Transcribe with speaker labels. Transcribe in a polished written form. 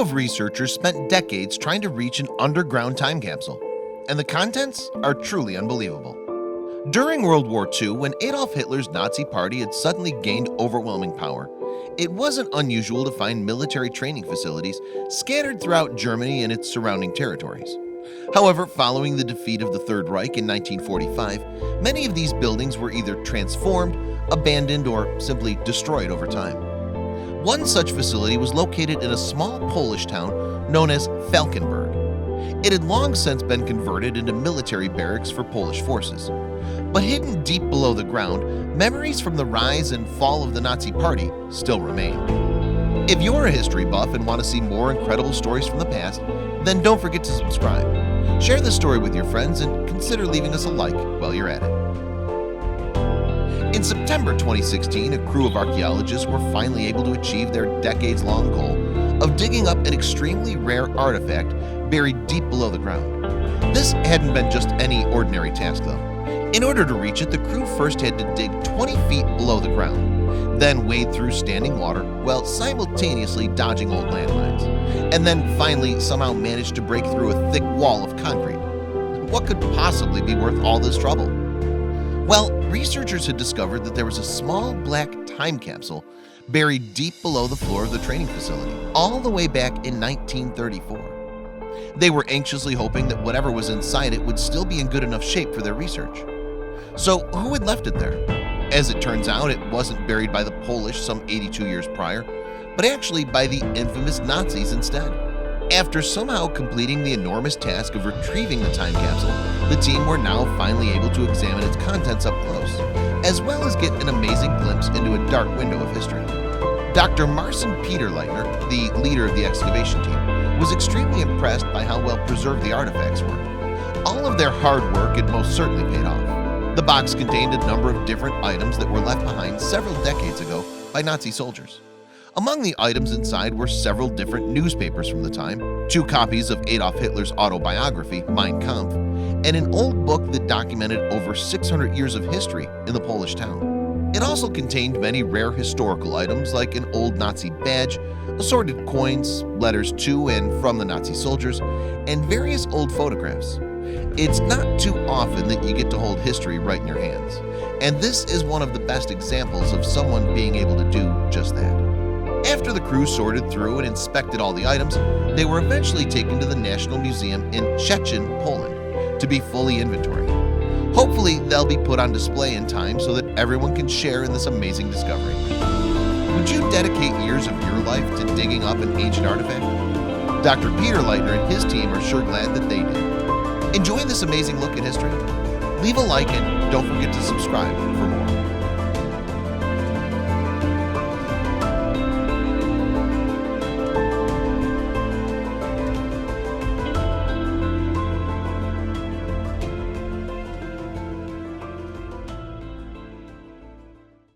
Speaker 1: crew of researchers spent decades trying to reach an underground time capsule, and the contents are truly unbelievable. During World War II, when Adolf Hitler's Nazi party had suddenly gained overwhelming power, it wasn't unusual to find military training facilities scattered throughout Germany and its surrounding territories. However, following the defeat of the Third Reich in 1945, many of these buildings were either transformed, abandoned, or simply destroyed over time. One such facility was located in a small Polish town known as Falkenburg. It had long since been converted into military barracks for Polish forces. But hidden deep below the ground, memories from the rise and fall of the Nazi Party still remain. If you're a history buff and want to see more incredible stories from the past, then don't forget to subscribe. Share this story with your friends and consider leaving us a like while you're at it. In September 2016, a crew of archaeologists were finally able to achieve their decades-long goal of digging up an extremely rare artifact buried deep below the ground. This hadn't been just any ordinary task, though. In order to reach it, the crew first had to dig 20 feet below the ground, then wade through standing water while simultaneously dodging old landmines, and then finally somehow managed to break through a thick wall of concrete. What could possibly be worth all this trouble? Well, researchers had discovered that there was a small black time capsule buried deep below the floor of the training facility, all the way back in 1934. They were anxiously hoping that whatever was inside it would still be in good enough shape for their research. So who had left it there? As it turns out, it wasn't buried by the Polish some 82 years prior, but actually by the infamous Nazis instead. After somehow completing the enormous task of retrieving the time capsule, the team were now finally able to examine its contents up close, as well as get an amazing glimpse into a dark window of history. Dr. Marcin Peterleitner, the leader of the excavation team, was extremely impressed by how well preserved the artifacts were. All of their hard work had most certainly paid off. The box contained a number of different items that were left behind several decades ago by Nazi soldiers. Among the items inside were several different newspapers from the time, 2 copies of Adolf Hitler's autobiography, Mein Kampf, and an old book that documented over 600 years of history in the Polish town. It also contained many rare historical items like an old Nazi badge, assorted coins, letters to and from the Nazi soldiers, and various old photographs. It's not too often that you get to hold history right in your hands, and this is one of the best examples of someone being able to do just that. After the crew sorted through and inspected all the items, they were eventually taken to the National Museum in Szczecin, Poland, to be fully inventoried. Hopefully, they'll be put on display in time so that everyone can share in this amazing discovery. Would you dedicate years of your life to digging up an ancient artifact? Dr. Peterleitner and his team are sure glad that they did. Enjoying this amazing look at history? Leave a like and don't forget to subscribe for